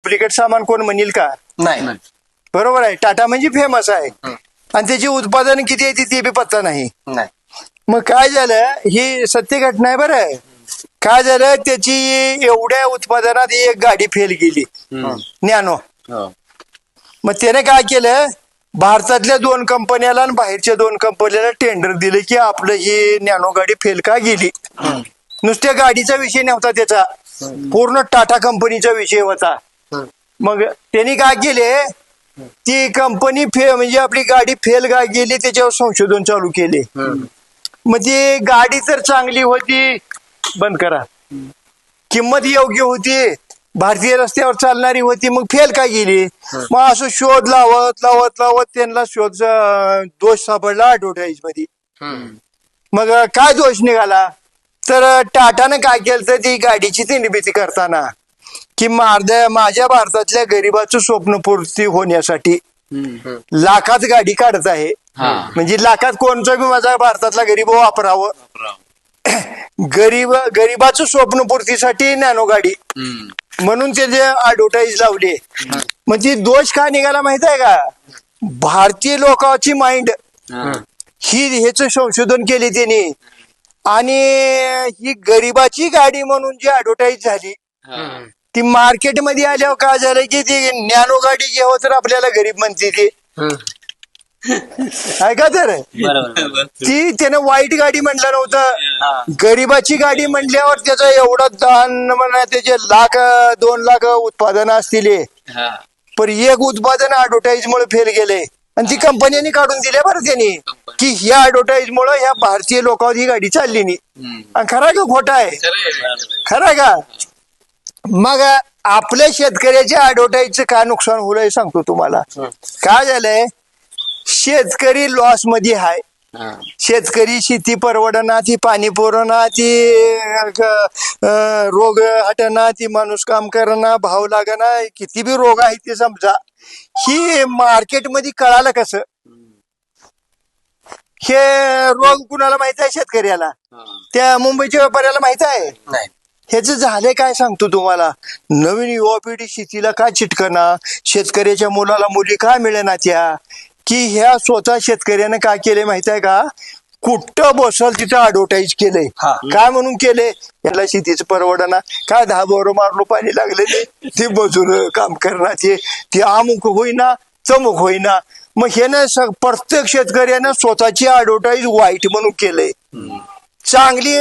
Duplicate सामान कोण म्हणेल का? नाही. बरोबर आहे. टाटा म्हणजे फेमस आहे आणि त्याची उत्पादन किती आहे ते बी पत्ता नाही. नाही. मग काय झालं, ही सत्य घटना आहे बरं. काय झालं, त्याची एवढ्या उत्पादनात एक गाडी फेल गेली, नॅनो. मग त्याने काय केलं, भारतातल्या 2 कंपन्याला आणि बाहेरच्या 2 कंपन्याला टेंडर दिले की आपलं ही नॅनो गाडी फेल का गेली. नुसत्या गाडीचा विषय नव्हता त्याचा, पूर्ण टाटा कंपनीचा विषय होता. मग त्यांनी काय केले, ती कंपनी म्हणजे आपली गाडी फेल का गेली त्याच्यावर संशोधन चालू केले. मग ती गाडी तर चांगली होती, बंद करा, किंमत योग्य होती, भारतीय रस्त्यावर चालणारी होती, मग फेल का गेली. मग असं शोध लावत लावत लावत त्यांना दोष सापडला ऍडव्हर्टाईज मध्ये. मग काय दोष निघाला, तर टाटानं काय केलं तर ती गाडीची निर्मिती करताना की माझ्या भारतातल्या गरिबाचं स्वप्नपूर्ती होण्यासाठी लाखात गाडी काढत आहे, म्हणजे लाखात कोणचं बी माझा भारतातला गरीब वापरावं, गरिबाचं स्वप्नपूर्तीसाठी नॅनो गाडी म्हणून ते जे ऍडव्हर्टाईज लावले. मग ती दोष काय निघाला माहित आहे का, भारतीय लोकांची माइंड ही ह्याच संशोधन केले त्यांनी आणि ही गरिबाची गाडी म्हणून जी ऍडव्हर्टाईज झाली ती मार्केटमध्ये आल्यावर काय झालं की ती नॅनो गाडी घ्यावं तर आपल्याला गरीब म्हणते ती. ऐका तर, ती त्यानं वाईट गाडी म्हटलं नव्हतं, गरिबाची गाडी म्हणल्यावर त्याचा एवढा दान म्हणा, त्याचे 1,00,000 2,00,000 उत्पादन असतील, पण एक उत्पादन ऍडव्हर्टाईज मुळे फेल गेले आणि ती कंपन्यांनी काढून दिल्या बरं त्यांनी की ह्या ऍडव्हर्टाईज मुळे ह्या भारतीय लोकांवर ही गाडी चालली नाही. आणि खरा का खोटा आहे, खरा का. मग आपल्या शेतकऱ्याच्या ऍडव्हर्टाईजचं काय नुकसान होलंय सांगतो तुम्हाला. काय झालंय, शेतकरी लॉस मध्ये आहे. शेतकरी शेती परवडना, ती पाणी पुरवना, ती रोग हटना, ती माणूस काम करना, भाव लागना, किती बी रोग आहे ते समजा. ही मार्केटमध्ये कळालं कसं, हे रोग कुणाला माहित आहे, शेतकऱ्याला, त्या मुंबईच्या व्यापाऱ्याला माहित आहे. ह्याच झालंय काय सांगतो तुम्हाला, नवीन युवा पिढी शेतीला काय चिटकना, शेतकऱ्याच्या मुलाला मुली काय मिळेना त्या, की ह्या स्वतः शेतकऱ्याने काय केले माहित आहे का, कुठं बसल तिथं ऍडव्हर्टाईज केलंय. काय म्हणून केले, यांना शेतीचं परवडना, काय 10 बोरं मारलो पाणी लागले ते मजूर काम करणार, ते अमुक होईना चमुक होईना. मग हे ना प्रत्येक शेतकऱ्यानं स्वतःची ऍडव्हर्टाईज वाईट म्हणून केलंय, चांगली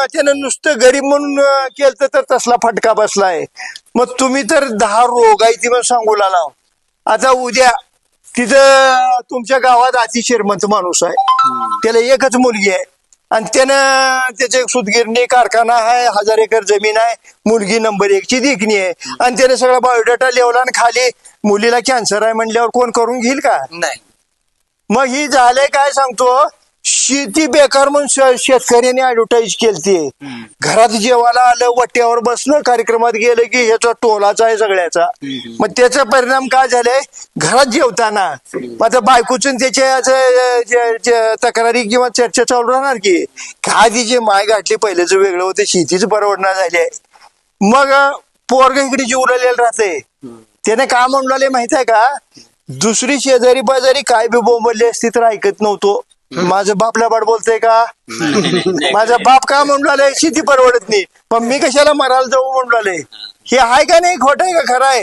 त्यानं नुसतं गरीब म्हणून केलं तर तसला फटका बसलाय. मग तुम्ही तर 10 रोग आहे ती मग सांगू लाव. आता उद्या तिथं तुमच्या गावात अति श्रीमंत माणूस आहे, त्याला एकच मुलगी आहे आणि त्यानं त्याचे सुतगिरणी कारखाना आहे, 1000 एकर जमीन आहे, मुलगी नंबर 1ची देखणी आहे आणि त्याने सगळा बायोडाटा लिवला आणि खाली मुलीला कॅन्सर आहे म्हणल्यावर कोण करून घेईल का? नाही. मग ही झालंय काय सांगतो, शेती बेकार म्हणून शेतकऱ्याने ऍडव्हर्टाईज केलती. घरात जेवायला आलं, वट्यावर बसलं, कार्यक्रमात गेलं की ह्याचा टोलाचा आहे सगळ्याचा. मग त्याचा परिणाम काय झालाय, घरात जेवताना आता बायकोचं त्याच्या तक्रारी किंवा चर्चा चालू राहणार की काय तिचे माय गाठली, पहिलेच वेगळं होतं, शेतीच परवडणार झाले. मग पोरग इकडे जीव उरलेलं राहते. त्याने काय म्हणले माहित आहे का, दुसरी शेजारी बाजारी काय बी बोंबलली असती तर ऐकत नव्हतो. माझं बापला बाड बोलतोय का, माझा बाप का म्हणून शेती परवडत नाही, पण मी कशाला मरायला जाऊ म्हणून. हे आहे का नाही, खोट आहे का खरं आहे.